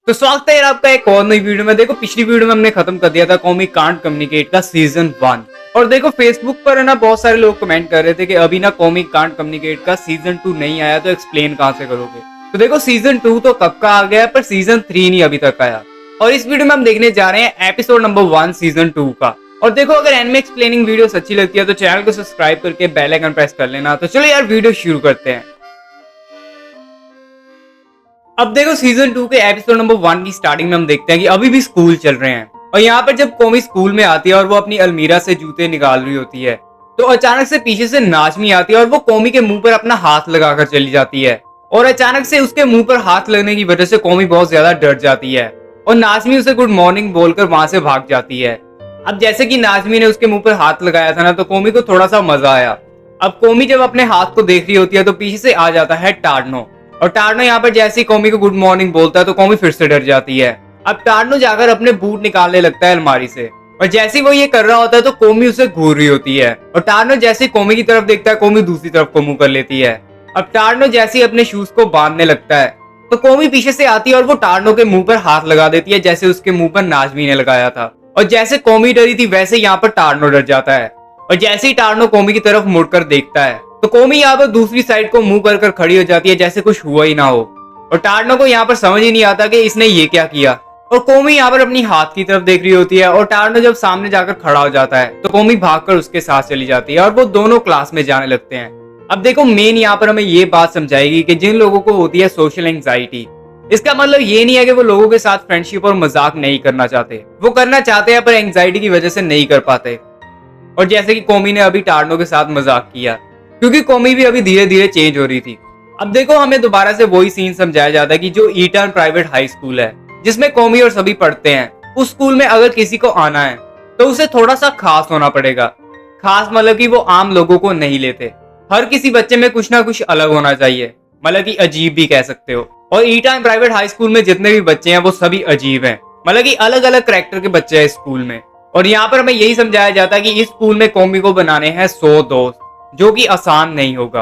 तो स्वागत है यार आपका एक और नई वीडियो में। देखो पिछली वीडियो में हमने खत्म कर दिया था कौमी कांट कम्युनिकेट का सीजन 1। और देखो फेसबुक पर है ना बहुत सारे लोग कमेंट कर रहे थे कि अभी ना कौमी कांट कम्युनिकेट का सीजन 2 नहीं आया तो एक्सप्लेन कहां से करोगे। तो देखो सीजन 2 तो कब का आ गया पर सीजन 3 नहीं अभी तक आया। और इस वीडियो में हम देखने जा रहे हैं एपिसोड नंबर 1 सीजन 2 का। और देखो अगर एनिमे एक्सप्लेनिंग वीडियोस अच्छी लगती है तो चैनल को सब्सक्राइब करके बेल आइकन प्रेस कर लेना। तो चलो यार वीडियो शुरू करते हैं। अब देखो सीजन 2 के एपिसोड नंबर 1 की स्टार्टिंग में हम देखते हैं कि अभी भी स्कूल चल रहे हैं और यहाँ पर जब कोमी स्कूल में आती है और वो अपनी अलमीरा से जूते निकाल रही होती है तो अचानक से पीछे से नाजमी आती है और वो कोमी के मुंह पर अपना हाथ लगाकर चली जाती है। और अचानक से उसके मुंह पर हाथ लगने की वजह से कोमी बहुत ज्यादा डर जाती है और नाजमी उसे गुड मॉर्निंग बोलकर वहां से भाग जाती है। अब जैसे कि नाजमी ने उसके मुंह पर हाथ लगाया था ना तो कोमी को थोड़ा सा मजा आया। अब कोमी जब अपने हाथ को देख रही होती है तो पीछे से आ जाता है टार्नो और टार्नो यहाँ पर जैसे ही कोमी को गुड मॉर्निंग बोलता है तो कोमी फिर से डर जाती है। अब टार्नो जाकर अपने बूट निकालने लगता है अलमारी से और जैसे ही वो ये कर रहा होता है तो कोमी उसे घूर रही होती है और टार्नो जैसे ही कोमी की तरफ देखता है कोमी दूसरी तरफ को मुंह कर लेती है। अब टार्नो जैसे ही अपने शूज को बांधने लगता है तो कोमी पीछे से आती है और वो टार्नो के मुंह पर हाथ लगा देती है जैसे उसके मुंह पर नाजमी ने लगाया था। और जैसे कोमी डरी थी वैसे यहाँ पर टार्नो डर जाता है और जैसे ही टार्नो कोमी की तरफ मुड़कर देखता है तो कोमी यहाँ पर दूसरी साइड को मुंह कर खड़ी हो जाती है जैसे कुछ हुआ ही ना हो। और टार्नो को यहाँ पर समझ ही नहीं आता कि इसने ये क्या किया और कोमी यहाँ पर अपनी हाथ की तरफ देख रही होती है। और टार्नो जब सामने जाकर खड़ा हो जाता है तो कोमी भागकर उसके साथ चली जाती है और वो दोनों क्लास में जाने लगते हैं। अब देखो मेन यहाँ पर हमें ये बात समझाएगी कि जिन लोगों को होती है सोशल एंजाइटी, इसका मतलब ये नहीं है कि वो लोगों के साथ फ्रेंडशिप और मजाक नहीं करना चाहते, वो करना चाहते हैं पर एंजाइटी की वजह से नहीं कर पाते। और जैसे कि कोमी ने अभी टार्नो के साथ मजाक किया क्योंकि कोमी भी अभी धीरे धीरे चेंज हो रही थी। अब देखो हमें दोबारा से वही सीन समझाया जाता है कि जो ईटन प्राइवेट हाई स्कूल है जिसमें कोमी और सभी पढ़ते हैं, उस स्कूल में अगर किसी को आना है तो उसे थोड़ा सा खास होना पड़ेगा। खास मतलब कि वो आम लोगों को नहीं लेते, हर किसी बच्चे में कुछ ना कुछ अलग होना चाहिए, मतलब कि अजीब भी कह सकते हो। और ईटन प्राइवेट हाई स्कूल में जितने भी बच्चे हैं वो सभी अजीब हैं, मतलब कि अलग अलग कैरेक्टर के बच्चे हैं स्कूल में। और यहाँ पर हमें यही समझाया जाता है कि इस स्कूल में कोमी को बनाने हैं 100 दोस्त, जो कि आसान नहीं होगा।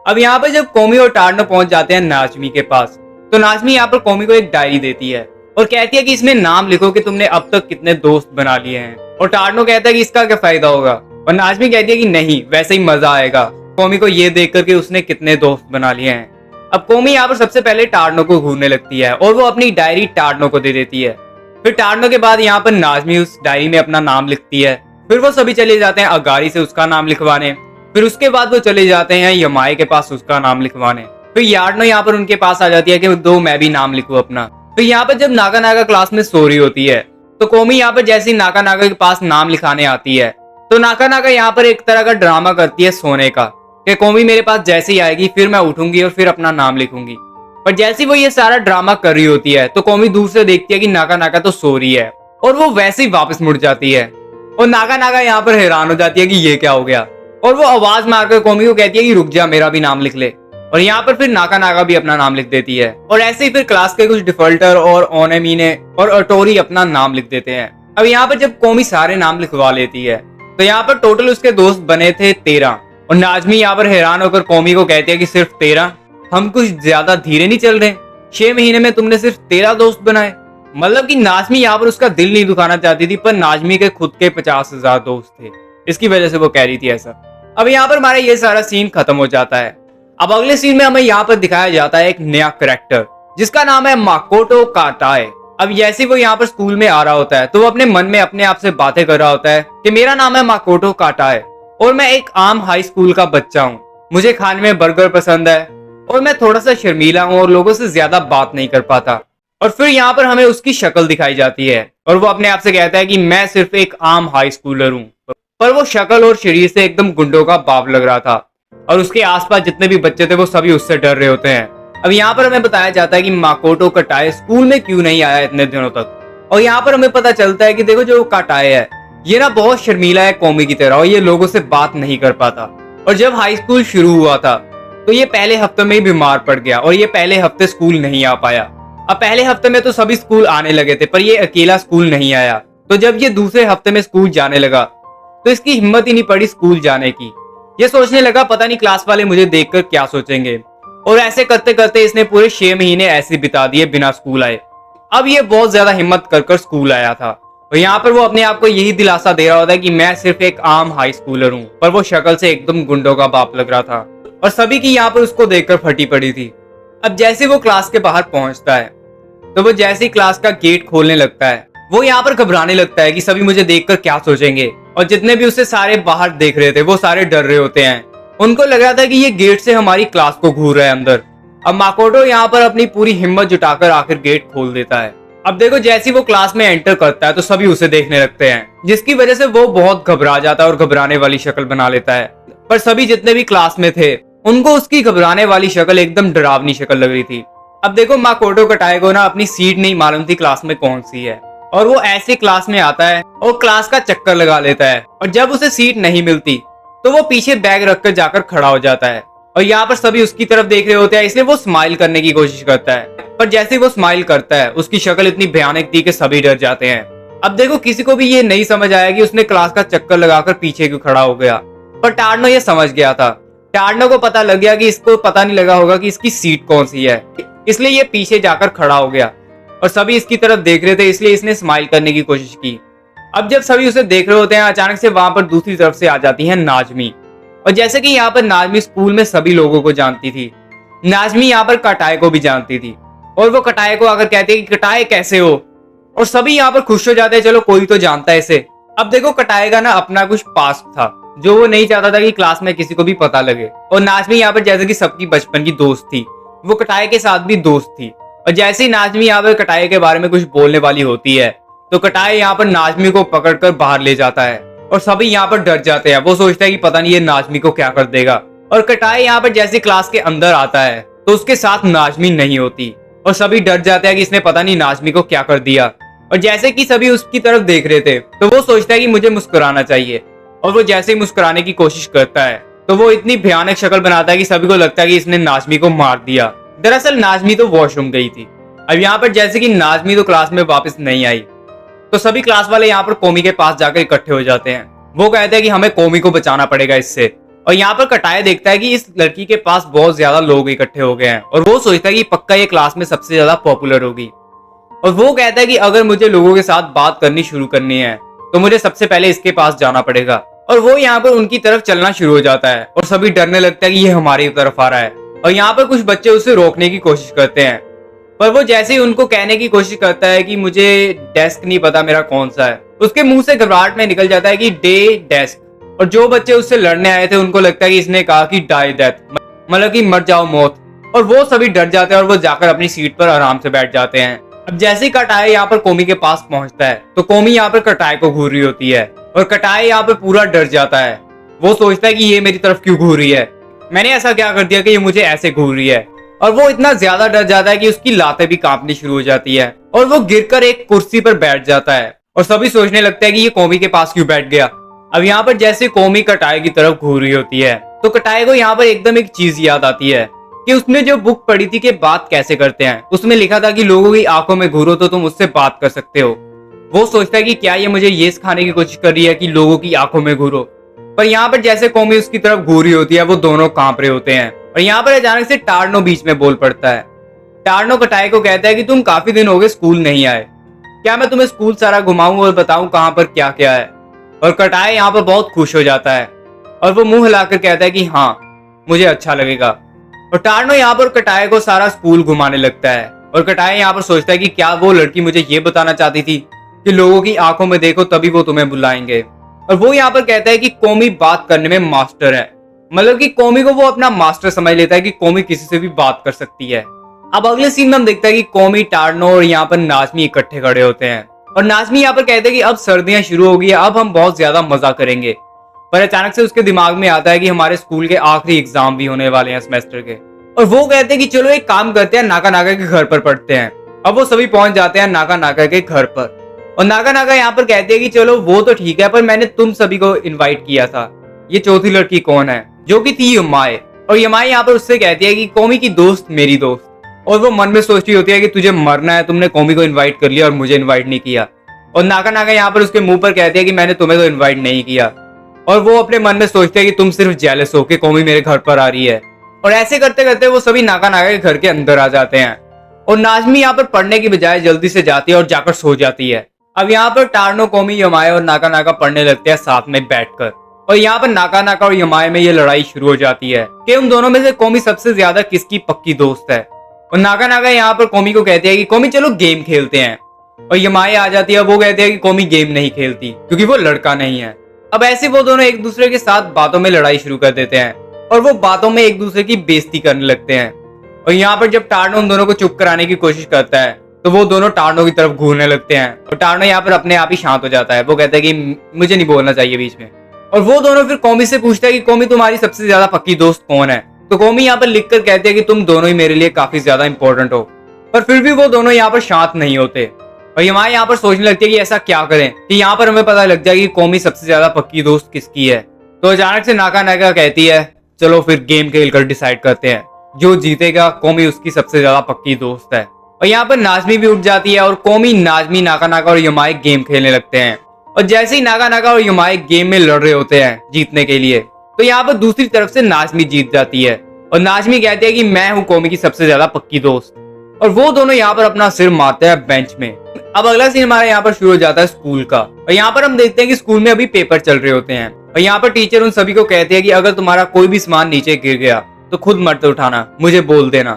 अब यहाँ पर जब कोमी और टार्नो पहुंच जाते हैं नाजमी के पास तो नाजमी यहाँ पर कोमी को एक डायरी देती है और कहती है कि इसमें नाम लिखो कि तुमने अब तक कितने दोस्त बना लिए हैं। और टार्नो कहता है कि इसका क्या फायदा होगा और नाजमी कहती है कि नहीं वैसे ही मजा आएगा कोमी को ये देख कर के उसने कितने दोस्त बना लिए हैं। अब कोमी यहाँ पर सबसे पहले टार्नो को घूरने लगती है और वो अपनी डायरी टार्नो को दे देती है। फिर टार्नो के बाद यहाँ पर नाजमी उस डायरी में अपना नाम लिखती है। फिर वो सभी चले जाते हैं अगारी से उसका नाम लिखवाने। फिर उसके बाद वो चले जाते हैं यमाई के पास उसका नाम लिखवाने। फिर यार्डनो यहाँ पर उनके पास आ जाती है कि दो मैं भी नाम लिखूं अपना। फिर यहाँ पर जब नागा नागा क्लास में सो रही होती है तो कोमी यहाँ पर जैसे ही नागा नागा के पास नाम लिखाने आती है तो नागा नागा यहाँ पर एक तरह का ड्रामा करती है सोने का कि कोमी मेरे पास जैसे ही आएगी फिर मैं उठूंगी और फिर अपना नाम लिखूंगी। पर जैसे ही वो ये सारा ड्रामा कर रही होती है तो कोमी दूर से देखती है कि नागा नागा तो सो रही है और वो वैसे ही वापस मुड़ जाती है। और नागा नागा यहाँ पर हैरान हो जाती है कि ये क्या हो गया और वो आवाज मारकर कोमी को कहती है कि रुक जा मेरा भी नाम लिख ले। और यहाँ पर फिर नागा नागा भी अपना नाम लिख देती है और ऐसे ही फिर क्लास के कुछ डिफॉल्टर और ओनेमीने और अटोरी अपना नाम लिख देते हैं। अब यहाँ पर जब कोमी सारे नाम लिखवा लेती है तो यहाँ पर टोटल उसके दोस्त बने थे 13। और नाजमी यहाँ पर हैरान होकर कोमी को कहती है कि सिर्फ 13? हम कुछ ज्यादा धीरे नहीं चल रहे? 6 महीने में तुमने सिर्फ 13 दोस्त बनाए? मतलब कि नाजमी यहाँ पर उसका दिल नहीं दुखाना चाहती थी पर नाजमी के खुद के 50,000 दोस्त थे, इसकी वजह से वो कह रही थी ऐसा। अब यहाँ पर हमारा ये सारा सीन खत्म हो जाता है। अब अगले सीन में हमें यहाँ पर दिखाया जाता है एक नया कैरेक्टर जिसका नाम है माकोटो काटाए। अब जैसे वो यहाँ पर स्कूल में आ रहा होता है तो वो अपने मन में अपने आप से बातें कर रहा होता है कि मेरा नाम है माकोटो काटाए और मैं एक आम हाई स्कूल का बच्चा हूँ, मुझे खाने में बर्गर पसंद है और मैं थोड़ा सा शर्मीला हूँ और लोगों से ज्यादा बात नहीं कर पाता। और फिर यहाँ पर हमें उसकी शक्ल दिखाई जाती है और वो अपने आप से कहता है कि मैं सिर्फ एक आम हाई स्कूलर हूँ। पर वो शक्ल और शरीर से एकदम गुंडों का बाप लग रहा था और उसके आसपास जितने भी बच्चे थे वो सभी उससे डर रहे होते हैं। अब यहाँ पर हमें बताया जाता है कि माकोटो काटाए स्कूल में क्यों नहीं आया इतने दिनों तक। और यहाँ पर हमें पता चलता है कि देखो जो काटाए है ये ना बहुत शर्मीला है कोमी की तरह और ये लोगों से बात नहीं कर पाता। और जब हाई स्कूल शुरू हुआ था तो ये पहले हफ्ते में ही बीमार पड़ गया और ये पहले हफ्ते स्कूल नहीं आ पाया। अब पहले हफ्ते में तो सभी स्कूल आने लगे थे पर ये अकेला स्कूल नहीं आया। तो जब ये दूसरे हफ्ते में स्कूल जाने लगा तो इसकी हिम्मत ही नहीं पड़ी स्कूल जाने की। ये सोचने लगा पता नहीं क्लास वाले मुझे देखकर क्या सोचेंगे। और ऐसे करते करते इसने पूरे 6 महीने ऐसे बिता दिए बिना स्कूल आए। अब ये बहुत ज्यादा हिम्मत कर स्कूल आया था और यहाँ पर वो अपने आप को यही दिलासा दे रहा होता है कि मैं सिर्फ एक आम हाई स्कूलर हूँ, पर वो शक्ल से एकदम गुंडों का बाप लग रहा था और सभी की यहाँ पर उसको देखकर फटी पड़ी थी। अब जैसे वो क्लास के बाहर पहुंचता है तो वो जैसे ही क्लास का गेट खोलने लगता है वो यहाँ पर घबराने लगता है कि सभी मुझे देखकर क्या सोचेंगे, और जितने भी उसे सारे बाहर देख रहे थे वो सारे डर रहे होते हैं। उनको लग रहा था कि ये गेट से हमारी क्लास को घूर रहा है अंदर। अब माकोटो यहाँ पर अपनी पूरी हिम्मत जुटाकर आखिर गेट खोल देता है। अब देखो जैसे ही वो क्लास में एंटर करता है तो सभी उसे देखने लगते हैं, जिसकी वजह से वो बहुत घबरा जाता है और घबराने वाली शक्ल बना लेता है। पर सभी जितने भी क्लास में थे उनको उसकी घबराने वाली शक्ल एकदम डरावनी शक्ल लग रही थी। अब देखो माकोटो कटाई को ना अपनी सीट नहीं मालूम थी क्लास में कौन सी है, और वो ऐसे क्लास में आता है और क्लास का चक्कर लगा लेता है, और जब उसे सीट नहीं मिलती तो वो पीछे बैग रखकर जाकर खड़ा हो जाता है। और यहाँ पर सभी उसकी तरफ देख रहे होते हैं, इसलिए वो स्माइल करने की कोशिश करता है, पर जैसे वो स्माइल करता है उसकी शक्ल इतनी भयानक थी कि सभी डर जाते हैं। अब देखो किसी को भी ये नहीं समझ आया कि उसने क्लास का चक्कर लगाकर पीछे क्यों खड़ा हो गया, पर टार्नो ये समझ गया था। टार्नो को पता लग गया कि इसको पता नहीं लगा होगा कि इसकी सीट कौन सी है, इसलिए ये पीछे जाकर खड़ा हो गया और सभी इसकी तरफ देख रहे थे, इसलिए इसने स्माइल करने की कोशिश की। अब जब सभी उसे देख रहे होते हैं अचानक से वहां पर दूसरी तरफ से आ जाती है नाजमी, और जैसे कि यहाँ पर नाजमी स्कूल में सभी लोगों को जानती थी, नाजमी यहाँ पर कटाए को भी जानती थी, और वो कटाए को आकर कहती है कि कटाए कैसे हो, और सभी यहाँ पर खुश हो जाते हैं, चलो कोई तो जानता है इसे। अब देखो कटाए का ना अपना कुछ पास्ट था जो वो नहीं चाहता था कि क्लास में किसी को भी पता लगे, और नाजमी यहाँ पर जैसे कि सबकी बचपन की दोस्त थी, वो कटाए के साथ भी दोस्त थी। और जैसे ही नाजमी यहाँ पर कटाए के बारे में कुछ बोलने वाली होती है तो कटाए यहाँ पर नाजमी को पकड़कर बाहर ले जाता है, और सभी यहाँ पर डर जाते हैं। वो सोचता है कि पता नहीं ये नाजमी को क्या कर देगा, और कटाए यहाँ पर जैसे क्लास के अंदर आता है तो उसके साथ नाजमी नहीं होती, और सभी डर जाते हैं कि इसने पता नहीं नाजमी को क्या कर दिया। और जैसे कि सभी उसकी तरफ देख रहे थे तो वो सोचता है कि मुझे मुस्कुराना चाहिए, और वो जैसे ही मुस्कुराने की कोशिश करता है तो वो इतनी भयानक शक्ल बनाता है कि सभी को लगता है कि इसने नाजमी को मार दिया। दरअसल नाजमी तो वॉशरूम गई थी। अब यहाँ पर जैसे कि नाजमी तो क्लास में वापस नहीं आई तो सभी क्लास वाले यहाँ पर कोमी के पास जाकर इकट्ठे हो जाते हैं। वो कहते हैं कि हमें कोमी को बचाना पड़ेगा इससे, और यहाँ पर कटाए देखता है कि इस लड़की के पास बहुत ज्यादा लोग इकट्ठे हो गए हैं, और वो सोचता है कि पक्का ये क्लास में सबसे ज्यादा पॉपुलर होगी। और वो कहता है कि अगर मुझे लोगों के साथ बात करनी शुरू करनी है तो मुझे सबसे पहले इसके पास जाना पड़ेगा। और वो यहाँ पर उनकी तरफ चलना शुरू हो जाता है, और सभी डरने लगता है कि ये हमारी तरफ आ रहा है। और यहाँ पर कुछ बच्चे उसे रोकने की कोशिश करते हैं, पर वो जैसे ही उनको कहने की कोशिश करता है कि मुझे डेस्क नहीं पता मेरा कौन सा है, उसके मुंह से घबराहट में निकल जाता है कि डे डेस्क। और जो बच्चे उससे लड़ने आए थे उनको लगता है कि इसने कहा कि डाई डेथ, मतलब कि मर जाओ मौत, और वो सभी डर जाते हैं और वो जाकर अपनी सीट पर आराम से बैठ जाते हैं। अब जैसे ही कटाए यहाँ पर कोमी के पास पहुंचता है तो कोमी यहाँ पर कटाए को घूर रही होती है, और कटाए यहाँ पर पूरा डर जाता है। वो सोचता है कि ये मेरी तरफ क्यों घूर रही है, मैंने ऐसा क्या कर दिया कि ये मुझे ऐसे घूर रही है। और वो इतना ज्यादा डर जाता है कि उसकी लातें भी कांपनी शुरू हो जाती है, और वो गिरकर एक कुर्सी पर बैठ जाता है, और सभी सोचने लगता है कि ये कोमी के पास क्यों बैठ गया। अब यहाँ पर जैसे कोमी कटाए की तरफ घूर रही होती है तो कटाए को यहाँ पर एकदम एक चीज याद आती है कि उसने जो बुक पढ़ी थी कि बात कैसे करते हैं, उसमें लिखा था कि लोगों की आंखों में घूरो तो तुम उससे बात कर सकते हो। वो सोचता है कि क्या ये मुझे ये सिखाने की कोशिश कर रही है कि लोगों की आंखों में घूरो। पर यहाँ पर जैसे कोमी उसकी तरफ घूर रही होती है वो दोनों कांप रहे होते हैं, और यहाँ पर अचानक से टार्नो बीच में बोल पड़ता है। टार्नो कटाए को कहता है कि तुम काफी दिन हो गए स्कूल नहीं आए, क्या मैं तुम्हें स्कूल सारा घुमाऊं और बताऊं कहां पर क्या क्या है। और कटाए यहाँ पर बहुत खुश हो जाता है, और वो मुंह हिलाकर कहता है कि हाँ मुझे अच्छा लगेगा। और टार्नो यहाँ पर कटाए को सारा स्कूल घुमाने लगता है, और कटाए यहाँ पर सोचता है कि क्या वो लड़की मुझे ये बताना चाहती थी कि लोगों की आंखों में देखो तभी वो तुम्हें बुलाएंगे। और वो यहाँ पर कहता है कि कोमी बात करने में मास्टर है, मतलब कि कोमी को वो अपना मास्टर समझ लेता है कि कोमी किसी से भी बात कर सकती है। अब अगले सीन में हम देखते हैं कि कोमी, टार्नो और यहाँ पर नाजमी इकट्ठे खड़े होते हैं, और नाजमी यहाँ पर कहते हैं कि अब सर्दियां शुरू हो गई है, अब हम बहुत ज्यादा मजा करेंगे। पर अचानक से उसके दिमाग में आता है कि हमारे स्कूल के आखिरी एग्जाम भी होने वाले हैं सेमेस्टर के, और वो कहते हैं कि चलो एक काम करते हैं, नाका नाका के घर पर पढ़ते हैं। अब वो सभी पहुंच जाते हैं नाका नाका के घर पर, और नाका नाका यहाँ पर कहते हैं कि चलो वो तो ठीक है, पर मैंने तुम सभी को इन्वाइट किया था, ये चौथी लड़की कौन है, जो कि थी यमाए। और यमाए यहाँ पर उससे कहती है कि कोमी की दोस्त मेरी दोस्त। और वो मन में सोचती होती है कि तुझे मरना है, तुमने कोमी को इनवाइट कर लिया और मुझे इनवाइट नहीं किया। और नाका नाका यहाँ पर उसके मुंह पर कहती है कि मैंने तुम्हें तो इनवाइट नहीं किया। और वो अपने मन में सोचते हैं कि तुम सिर्फ जेलस हो कि कोमी मेरे घर पर आ रही है। और ऐसे करते करते वो सभी नाका नाका के घर के अंदर आ जाते हैं, और नाजमी यहाँ पर पढ़ने की बजाय जल्दी से जाती है और जाकर सो जाती है। अब यहाँ पर टार्नो, कोमी, यमाए और नाका नाका पढ़ने लगते हैं साथ में बैठकर। और यहाँ पर नाका नाका और यमाए में ये लड़ाई शुरू हो जाती है कि उन दोनों में से कोमी सबसे ज्यादा किसकी पक्की दोस्त है। और नाका नाका यहाँ पर कोमी को कहते हैं कि कोमी चलो गेम खेलते हैं। और यमाए आ जाती है, वो कहते हैं कि कोमी गेम नहीं खेलती क्योंकि वो लड़का नहीं है। अब ऐसे वो दोनों एक दूसरे के साथ बातों में लड़ाई शुरू कर देते हैं और वो बातों में एक दूसरे की बेइज्जती करने लगते हैं। और यहाँ पर जब टार्नो उन दोनों को चुप कराने की कोशिश करता है तो वो दोनों टार्नो की तरफ घूरने लगते हैं और टार्नो यहाँ पर अपने आप ही शांत हो जाता है। वो कहता है कि मुझे नहीं बोलना चाहिए बीच में। और वो दोनों फिर कोमी से पूछता है कि कोमी तुम्हारी सबसे ज्यादा पक्की दोस्त कौन है। तो कोमी यहाँ पर लिखकर कहते हैं कि तुम दोनों ही मेरे लिए काफी ज्यादा इंपॉर्टेंट हो। पर फिर भी वो दोनों यहाँ पर शांत नहीं होते और यमाए यहाँ पर सोचने लगती है कि ऐसा क्या करें कि यहाँ पर हमें पता लग जाए कि कोमी सबसे ज्यादा पक्की दोस्त किसकी है। तो अचानक से नाका नाका कहती है चलो फिर गेम खेलकर डिसाइड करते हैं, जो जीतेगा कोमी उसकी सबसे ज्यादा पक्की दोस्त है। और यहाँ पर नाजमी भी उठ जाती है और कोमी, नाजमी, नाका नाका और यमाए गेम खेलने लगते हैं। और जैसे ही नाका नाका और यमाए गेम में लड़ रहे होते हैं जीतने के लिए, तो यहाँ पर दूसरी तरफ से नाजमी जीत जाती है और नाजमी कहती है कि मैं हूँ कोमी की सबसे ज्यादा पक्की दोस्त। और वो दोनों यहाँ पर अपना सिर मारते हैं बेंच में। अब अगला सीन हमारा यहाँ पर शुरू हो जाता है स्कूल का। और यहाँ पर हम देखते हैं कि स्कूल में अभी पेपर चल रहे होते हैं और यहाँ पर टीचर उन सभी को कहते हैं कि अगर तुम्हारा कोई भी सामान नीचे गिर गया तो खुद मत उठाना, मुझे बोल देना।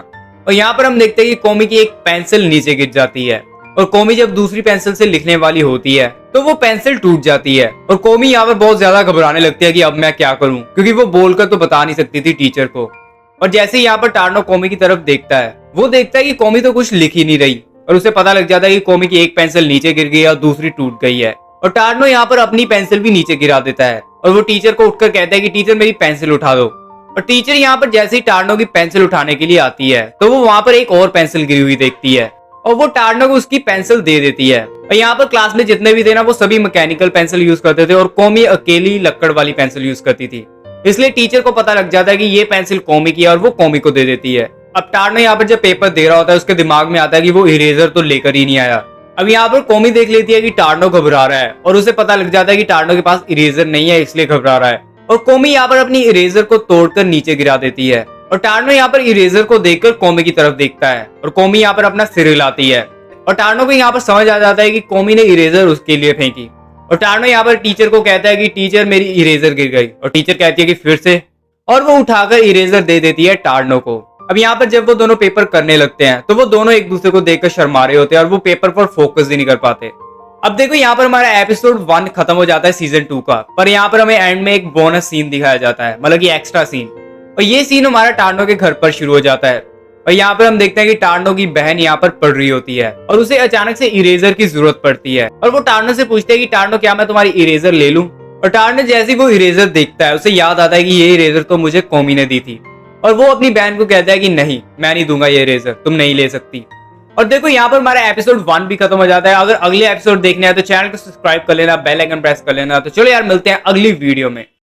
और यहाँ पर हम देखते हैं कि कोमी की एक पेंसिल नीचे गिर जाती है और कोमी जब दूसरी पेंसिल से लिखने वाली होती है तो वो पेंसिल टूट जाती है और कोमी यहाँ पर बहुत ज्यादा घबराने लगती है कि अब मैं क्या करूं, क्योंकि वो बोलकर तो बता नहीं सकती थी टीचर को। और जैसे ही यहाँ पर टार्नो कोमी की तरफ देखता है, वो देखता है कि कोमी तो कुछ लिख ही नहीं रही और उसे पता लग जाता है कि कोमी की एक पेंसिल नीचे गिर गई और दूसरी टूट गई है। और टार्नो यहाँ पर अपनी पेंसिल भी नीचे गिरा देता है और वो टीचर को उठकर कहता है कि टीचर मेरी पेंसिल उठा दो। और टीचर यहाँ पर जैसे ही टार्नो की पेंसिल उठाने के लिए आती है तो वो वहां पर एक और पेंसिल गिरी हुई देखती है और वो टार्नो को उसकी पेंसिल दे देती है। और यहाँ पर क्लास में जितने भी थे ना, वो सभी मैकेनिकल पेंसिल यूज करते थे और कोमी अकेली लक्कड़ वाली पेंसिल यूज करती थी। इसलिए टीचर को पता लग जाता है कि ये पेंसिल कोमी की है और वो कोमी को दे देती है। अब टार्नो यहाँ पर जब पेपर दे रहा होता है, उसके दिमाग में आता है कि वो इरेजर तो लेकर ही नहीं आया। अब यहाँ पर कोमी देख लेती है कि टार्नो घबरा रहा है और उसे पता लग जाता है कि टार्नो के पास इरेजर नहीं है, इसलिए घबरा रहा है। और कोमी यहाँ पर अपनी इरेजर को तोड़कर नीचे गिरा देती है और टार्नो यहाँ पर इरेजर को देखकर कोमी की तरफ देखता है और कोमी यहाँ पर अपना सिर हिलाती है। और टार्नो को यहाँ पर समझ आ जाता है कि कोमी ने इरेजर उसके लिए फेंकी। और टार्नो यहाँ पर टीचर को कहता है कि टीचर मेरी इरेजर गिर गई। और टीचर कहती है कि फिर से, और वो उठाकर इरेजर दे देती है टार्नो को। अब यहाँ पर जब वो दोनों पेपर करने लगते हैं तो वो दोनों एक दूसरे को देखकर शर्मा रहे होते हैं और वो पेपर पर फोकस ही नहीं कर पाते। अब देखो यहाँ पर हमारा एपिसोड 1 खत्म हो जाता है सीजन 2 का, पर यहाँ पर हमें एंड में एक बोनस सीन दिखाया जाता है, मतलब कि एक्स्ट्रा सीन। और ये सीन हमारा टार्नो के घर पर शुरू हो जाता है और यहाँ पर हम देखते हैं कि टार्नो की बहन यहाँ पर पढ़ रही होती है और उसे अचानक से इरेजर की जरूरत पड़ती है और वो टार्नो से पूछते हैं कि टार्नो क्या मैं तुम्हारी इरेजर ले लूं। और टार्नो जैसे ही वो इरेजर देखता है, उसे याद आता है कि ये इरेजर तो मुझे कोमी ने दी थी और वो अपनी बहन को कहता है कि नहीं, मैं नहीं दूंगा ये इरेजर, तुम नहीं ले सकती। और देखो यहाँ पर हमारा एपिसोड 1 भी खत्म हो जाता है। अगर अगले एपिसोड देखने हैं तो चैनल को सब्सक्राइब कर लेना, बेल आइकन प्रेस कर लेना। तो चलो यार, मिलते हैं अगली वीडियो में।